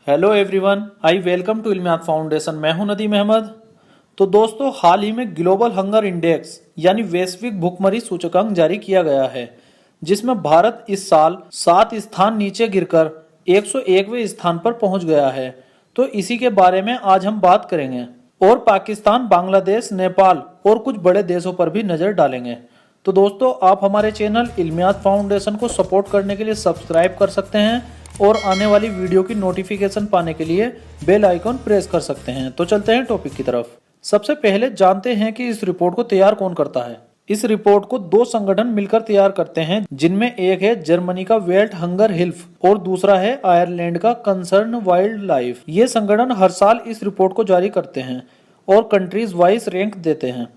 Hello everyone, I welcome to Ilmiyat foundation. मैं हूं नदीम अहमद। तो दोस्तों, हाल ही में ग्लोबल हंगर इंडेक्स यानी वैश्विक भूखमरी सूचकांक जारी किया गया है, जिसमें भारत इस साल 7 स्थान नीचे गिरकर 101वें स्थान पर पहुंच गया है। तो इसी के बारे में आज हम बात करेंगे और पाकिस्तान, बांग्लादेश, नेपाल और कुछ बड़े देशों पर भी नजर डालेंगे। तो दोस्तों, आप हमारे चैनल इल्मियात फाउंडेशन को सपोर्ट करने के लिए सब्सक्राइब कर सकते हैं और आने वाली वीडियो की नोटिफिकेशन पाने के लिए बेल आइकॉन प्रेस कर सकते हैं। तो चलते हैं टॉपिक की तरफ। सबसे पहले जानते हैं कि इस रिपोर्ट को तैयार कौन करता है। इस रिपोर्ट को 2 संगठन मिलकर तैयार करते हैं, जिनमें एक है जर्मनी का वेल्ट हंगर हिल्फ और दूसरा है आयरलैंड का कंसर्न वाइल्ड लाइफ। ये संगठन हर साल इस रिपोर्ट को जारी करते हैं और कंट्रीज वाइज रैंक देते हैं।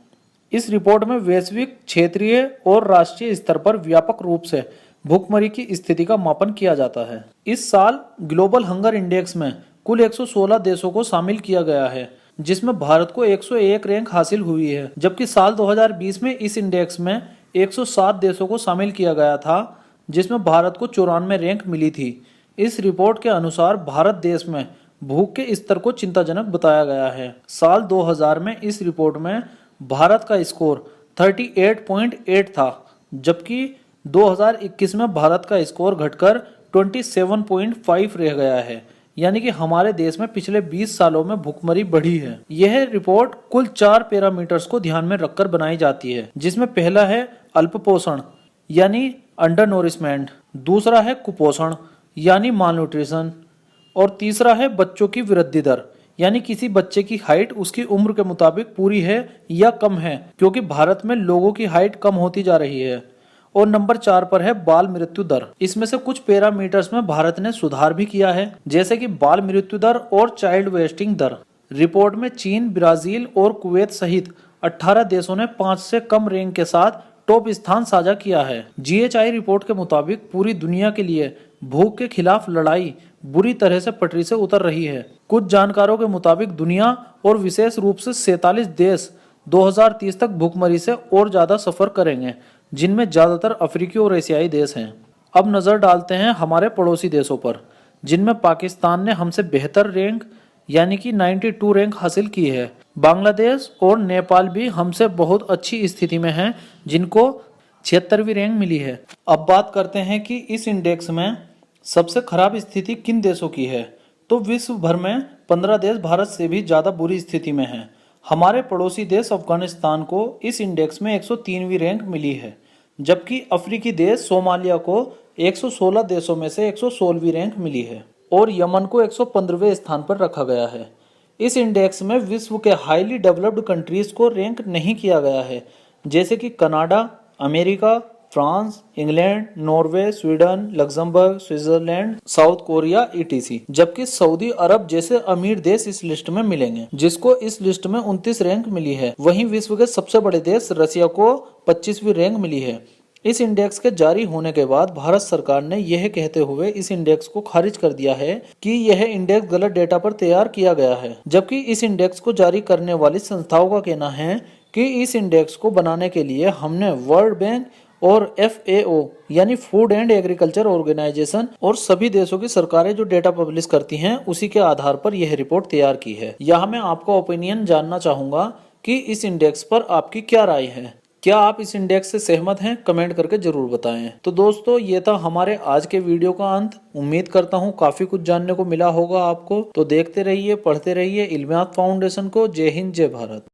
इस रिपोर्ट में वैश्विक, क्षेत्रीय और राष्ट्रीय स्तर पर व्यापक रूप से भूखमरी की स्थिति का मापन किया जाता है। इस साल ग्लोबल हंगर इंडेक्स में कुल 116 देशों को शामिल किया गया है, जिसमें भारत को 101 रैंक हासिल हुई है, जबकि साल 2020 में इस इंडेक्स में 107 देशों को शामिल किया गया था, जिसमें भारत को 94 रैंक मिली थी। इस रिपोर्ट के अनुसार भारत देश में भूख के स्तर को चिंताजनक बताया गया है। साल 2000 में इस रिपोर्ट में भारत का स्कोर 38.8 था, जबकि 2021 में भारत का स्कोर घटकर 27.5 रह गया है। यानी कि हमारे देश में पिछले 20 सालों में भूखमरी बढ़ी है। यह रिपोर्ट कुल 4 पैरामीटर्स को ध्यान में रखकर बनाई जाती है, जिसमें पहला है अल्पपोषण यानी अंडर नोरिशमेंट, दूसरा है कुपोषण यानी मालन्यूट्रिशन और तीसरा है बच्चों की वृद्धि दर यानी किसी बच्चे की हाइट उसकी उम्र के मुताबिक पूरी है या कम है, क्योंकि भारत में लोगों की हाइट कम होती जा रही है। और नंबर 4 पर है बाल मृत्यु दर। इसमें से कुछ पैरामीटर्स में भारत ने सुधार भी किया है, जैसे कि बाल मृत्यु दर और चाइल्ड वेस्टिंग दर। रिपोर्ट में चीन, ब्राजील और कुवैत सहित 18 देशों ने 5 से कम रैंक के साथ टॉप स्थान साझा किया है। GHI रिपोर्ट के मुताबिक पूरी दुनिया के लिए भूख के खिलाफ लड़ाई बुरी तरह से पटरी से उतर रही है। कुछ जानकारों के मुताबिक दुनिया और विशेष रूप से 47 देश 2030 तक भूखमरी से और ज्यादा सफर करेंगे, जिनमें ज्यादातर अफ्रीकी और एशियाई देश हैं। अब नजर डालते हैं हमारे पड़ोसी देशों पर, जिनमें पाकिस्तान ने हमसे बेहतर रैंक यानी कि 92 रैंक हासिल की है। बांग्लादेश और नेपाल भी हमसे बहुत अच्छी स्थिति में हैं, जिनको 76वीं रैंक मिली है। अब बात करते हैं कि इस इंडेक्स में सबसे खराब स्थिति किन देशों की है। तो विश्व भर में 15 देश भारत से भी ज्यादा बुरी स्थिति में हैं। हमारे पड़ोसी देश अफगानिस्तान को इस इंडेक्स में 103वीं रैंक मिली है, जबकि अफ्रीकी देश सोमालिया को 116 देशों में से 116वीं रैंक मिली है और यमन को 115वें स्थान पर रखा गया है। इस इंडेक्स में विश्व के हाईली डेवलप्ड कंट्रीज को रैंक नहीं किया गया है, जैसे कि Canada, America, France, England, Norway, Sweden, Luxembourg, Switzerland, south Korea etc। जबकि सऊदी अरब जैसे अमीर देश इस लिस्ट में मिलेंगे, जिसको इस लिस्ट में 29 रैंक मिली है। वहीं विश्व के सबसे बड़े देश रसिया को 25वीं रैंक मिली है। इस इंडेक्स के जारी होने के बाद भारत सरकार ने यह कहते हुए इस इंडेक्स को खारिज कर दिया है कि यह इंडेक्स गलत डेटा पर तैयार किया गया है, जबकि इस इंडेक्स को जारी करने वाली संस्थाओं का कहना है कि इस इंडेक्स को बनाने के लिए हमने वर्ल्ड बैंक और FAO यानी फूड एंड एग्रीकल्चर ऑर्गेनाइजेशन और सभी देशों की सरकारें जो डेटा पब्लिश करती हैं, उसी के आधार पर यह रिपोर्ट तैयार की है। यहाँ मैं आपका ओपिनियन जानना चाहूंगा कि इस इंडेक्स पर आपकी क्या राय है। क्या आप इस इंडेक्स से सहमत हैं? कमेंट करके जरूर बताएं। तो दोस्तों, ये था हमारे आज के वीडियो का अंत। उम्मीद करता हूँ काफी कुछ जानने को मिला होगा आपको। तो देखते रहिए, पढ़ते रहिए इल्मियात फाउंडेशन को। जय हिंद, जय भारत।